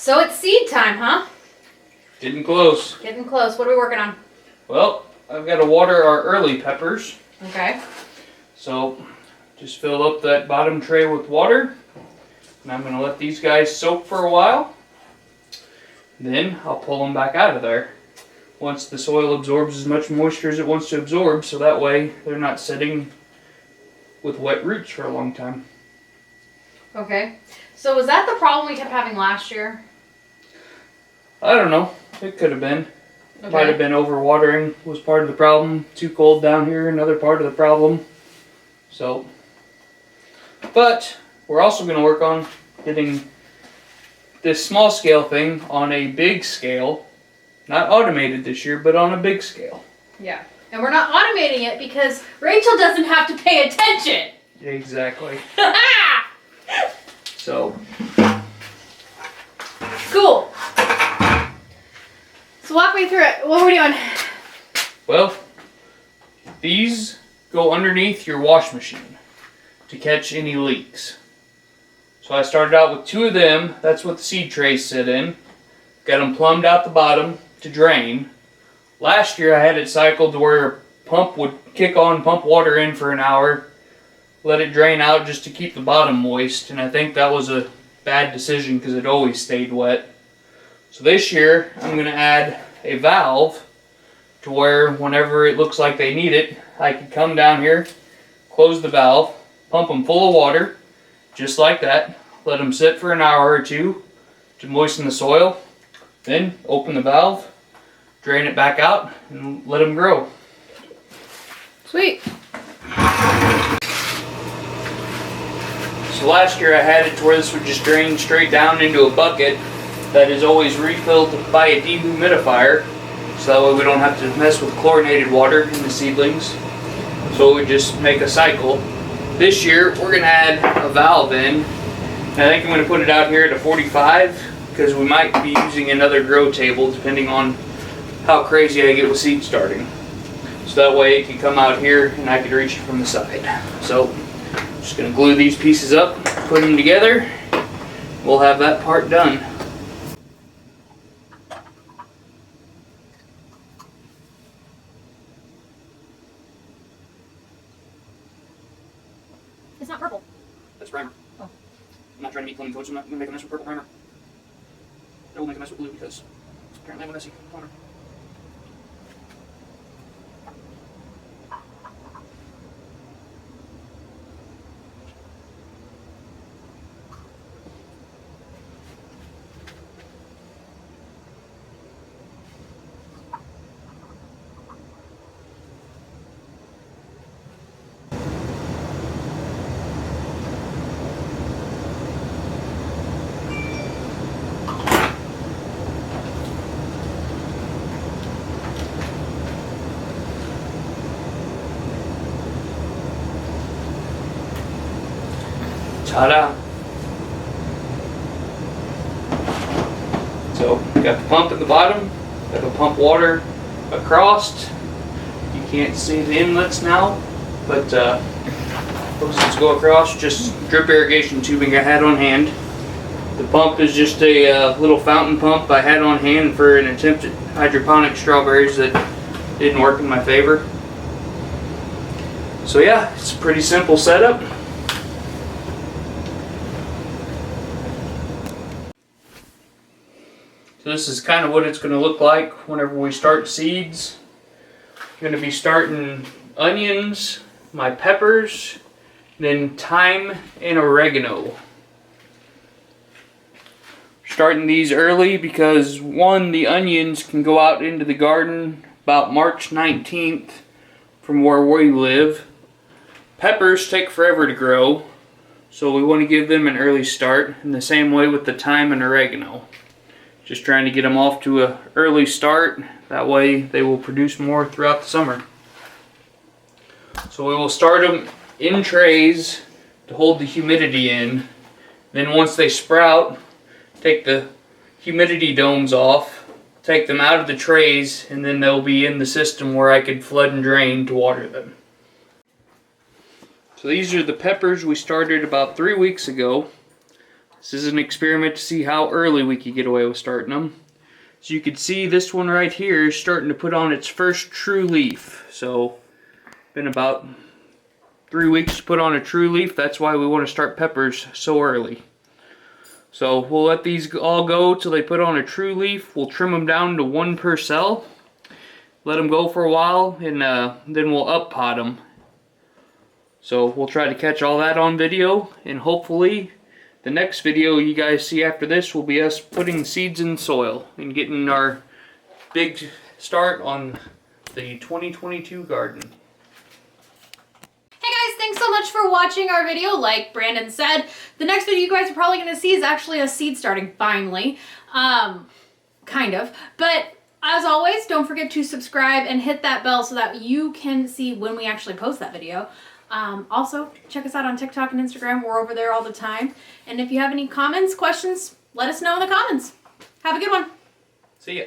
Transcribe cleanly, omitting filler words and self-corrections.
So it's seed time, huh? Getting close. Getting close. What are we working on? Well, I've got to water our early peppers. Okay. So just fill up that bottom tray with water. And I'm going to let these guys soak for a while. Then I'll pull them back out of there once the soil absorbs as much moisture as it wants to absorb, so that way they're not sitting with wet roots for a long time. Okay. So was that the problem we kept having last year? I don't know. It could have been. Okay. Might have been overwatering was part of the problem. Too cold down here, another part of the problem. So, but we're also going to work on getting this small scale thing on a big scale. Not automated this year, but on a big scale. Yeah. And we're not automating it because Rachel doesn't have to pay attention. Exactly. So. Cool. So walk me through it. What are we doing? Well, these go underneath your wash machine to catch any leaks. So I started out with 2 of them. That's what the seed trays sit in. Got them plumbed out the bottom to drain. Last year I had it cycled to where a pump would kick on, pump water in for an hour, let it drain out just to keep the bottom moist, and I think that was a bad decision because it always stayed wet. So this year I'm going to add a valve to where whenever it looks like they need it, I can come down here, close the valve, pump them full of water, just like that, let them sit for an hour or 2 to moisten the soil, then open the valve, drain it back out, and let them grow. Sweet. So last year I had it to where this would just drain straight down into a bucket that is always refilled by a dehumidifier, so that way we don't have to mess with chlorinated water in the seedlings. So it would just make a cycle. This year we're going to add a valve in, and I think I'm going to put it out here at a 45 because we might be using another grow table depending on how crazy I get with seed starting. So that way it can come out here and I can reach it from the side. So I'm just going to glue these pieces up, put them together, we'll have that part done. It's not purple. That's primer. Oh. I'm not trying to be clean coats, I'm not going to make a mess with purple primer. I will make a mess with blue because apparently I'm a messy toner. Ta-da! So, got the pump at the bottom, that'll pump water across. You can't see the inlets now, but those just go across, just drip irrigation tubing I had on hand. The pump is just a little fountain pump I had on hand for an attempt at hydroponic strawberries that didn't work in my favor. So yeah, it's a pretty simple setup. So this is kind of what it's going to look like whenever we start seeds. I'm going to be starting onions, my peppers, then thyme and oregano. Starting these early because one, the onions can go out into the garden about March 19th from where we live. Peppers take forever to grow, so we want to give them an early start, in the same way with the thyme and oregano. Just trying to get them off to an early start, that way they will produce more throughout the summer. So we will start them in trays to hold the humidity in. Then once they sprout, take the humidity domes off, take them out of the trays, and then they'll be in the system where I could flood and drain to water them. So these are the peppers we started about 3 weeks ago. This is an experiment to see how early we could get away with starting them. So you can see this one right here is starting to put on its first true leaf. So, been about 3 weeks to put on a true leaf. That's why we want to start peppers so early. So we'll let these all go till they put on a true leaf. We'll trim them down to 1 per cell. Let them go for a while, and then we'll up pot them. So we'll try to catch all that on video, and hopefully the next video you guys see after this will be us putting seeds in soil and getting our big start on the 2022 garden. Hey guys, thanks so much for watching our video. Like Brandon said, the next video you guys are probably going to see is actually a seed starting, finally. Kind of. But as always, don't forget to subscribe and hit that bell so that you can see when we actually post that video. Also, check us out on TikTok and Instagram. We're over there all the time. And if you have any comments, questions, let us know in the comments. Have a good one. See ya.